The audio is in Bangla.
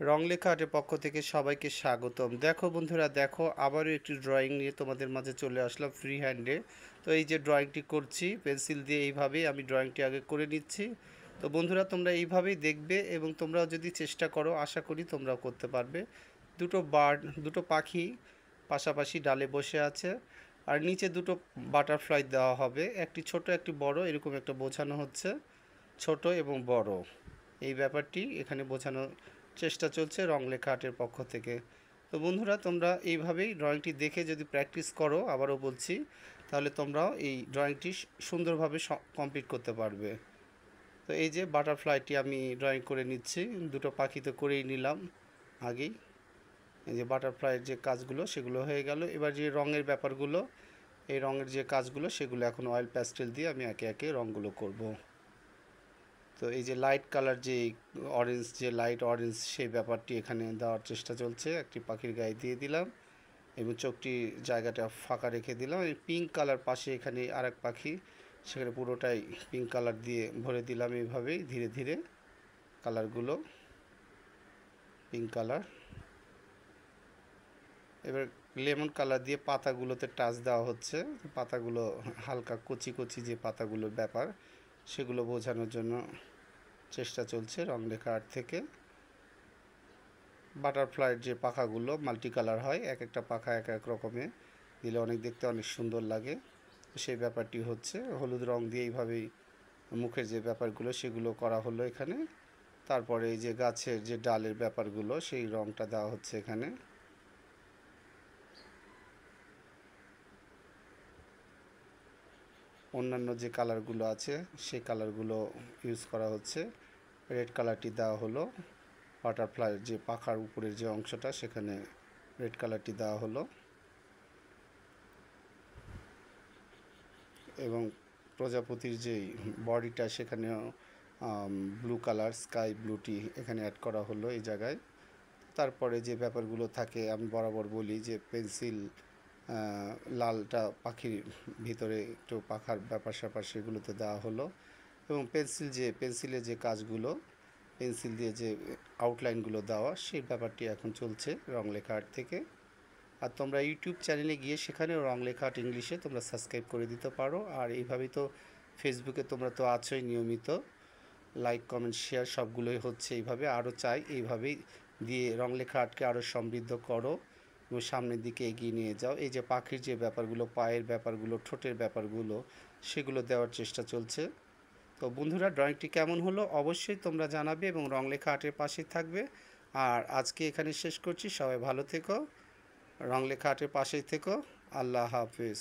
রং লেখা আর্টের পক্ষ থেকে সবাইকে স্বাগতম। দেখো বন্ধুরা, দেখো আবারও একটি ড্রয়িং নিয়ে তোমাদের মাঝে চলে আসলাম ফ্রি হ্যান্ডে। তো এই যে ড্রয়িংটি করছি পেন্সিল দিয়ে, এইভাবেই আমি ড্রয়িংটি আগে করে নিচ্ছি। তো বন্ধুরা, তোমরা এইভাবেই দেখবে এবং তোমরাও যদি চেষ্টা করো আশা করি তোমরাও করতে পারবে। দুটো পাখি পাশাপাশি ডালে বসে আছে, আর নিচে দুটো বাটারফ্লাই দেওয়া হবে, একটি ছোট একটি বড়, এরকম একটা বোঝানো হচ্ছে ছোট এবং বড়। এই ব্যাপারটি এখানে বোঝানোর চেষ্টা চলছে রং লেখা আর্টের পক্ষ থেকে। তো বন্ধুরা, তোমরা এইভাবেই ড্রয়িংটি দেখে যদি প্র্যাকটিস করো, আবারও বলছি, তাহলে তোমরাও এই ড্রয়িংটি সুন্দরভাবে কমপ্লিট করতে পারবে। তো এই যে বাটারফ্লাইটি আমি ড্রয়িং করে নিচ্ছি, দুটো পাখি তো করেই নিলাম আগেই। এই যে বাটারফ্লাইয়ের যে কাজগুলো সেগুলো হয়ে গেল। এবার যে রঙের ব্যাপারগুলো, এই রঙের যে কাজগুলো সেগুলো এখন অয়েল প্যাস্টেল দিয়ে আমি একে একে রঙগুলো করব। তো এই যে লাইট কালার, যে অরেঞ্জ, যে লাইট অরেঞ্জ, সেই ব্যাপারটি এখানে দেওয়ার চেষ্টা চলছে। একটি পাখির গায়ে দিয়ে দিলাম এবং চোখটি জায়গাটা ফাঁকা রেখে দিলাম। এই পিঙ্ক কালার পাশে এখানে আরেক পাখি, সেখানে পুরোটাই পিঙ্ক কালার দিয়ে ভরে দিলাম। এইভাবেই ধীরে ধীরে কালারগুলো পিঙ্ক কালার। এবার লেমন কালার দিয়ে পাতাগুলোতে টাচ দেওয়া হচ্ছে। পাতাগুলো হালকা কচি কচি যে পাতাগুলোর ব্যাপার, সেগুলো বোঝানোর জন্য চেষ্টা চলছে রং লেখা আর্ট থেকে। বাটারফ্লাইয়ের যে পাখাগুলো মাল্টি কালার হয়, এক একটা পাখা এক এক রকমের দিলে দেখতে অনেক সুন্দর লাগে। সেই ব্যাপারটি হচ্ছে হলুদ রং দিয়ে এইভাবেই মুখের যে ব্যাপারগুলো সেগুলো করা হলো এখানে। তারপরে এই যে গাছের যে ডালের ব্যাপারগুলো, সেই রংটা দেওয়া হচ্ছে এখানে। অন্যান্য যে কালারগুলো আছে সেই কালারগুলো ইউজ করা হচ্ছে। রেড কালারটি দেওয়া হলো, বাটারফ্লাইয়ের যে পাখার উপরের যে অংশটা সেখানে রেড কালারটি দেওয়া হলো, এবং প্রজাপতির যেই বডিটা সেখানেও ব্লু কালার, স্কাই ব্লুটি এখানে অ্যাড করা হলো এই জায়গায়। তারপরে যে ব্যাপারগুলো থাকে, আমি বরাবর বলি যে পেন্সিল লালটা পাখির ভিতরে একটু পাখার ব্যাপার স্যাপার সেগুলোতে দেওয়া হলো, এবং পেন্সিলের যে কাজগুলো, পেন্সিল দিয়ে যে আউটলাইনগুলো দেওয়া, সেই ব্যাপারটি এখন চলছে রং লেখা আর্ট থেকে। আর তোমরা ইউটিউব চ্যানেলে গিয়ে সেখানেও রং লেখা আর্ট ইংলিশে তোমরা সাবস্ক্রাইব করে দিতে পারো। আর এইভাবেই তো ফেসবুকে তোমরা তো আছোই নিয়মিত, লাইক কমেন্ট শেয়ার সবগুলোই হচ্ছে এইভাবে। আরও চাই এইভাবেই দিয়ে রং লেখা আর্টকে আরও সমৃদ্ধ করো এবং সামনের দিকে এগিয়ে নিয়ে যাও। এই যে পাখির যে ব্যাপারগুলো, পায়ের ব্যাপারগুলো, ঠোঁটের ব্যাপারগুলো, সেগুলো দেওয়ার চেষ্টা চলছে। তো বন্ধুরা, ড্রয়িংটি কেমন হলো অবশ্যই তোমরা জানাবে এবং রং লেখা আর্টের পাশেই থাকবে। আর আজকে এখানে শেষ করছি। সবাই ভালো থেকো, রং লেখা আর্টের পাশেই থেকো। আল্লাহ হাফিজ।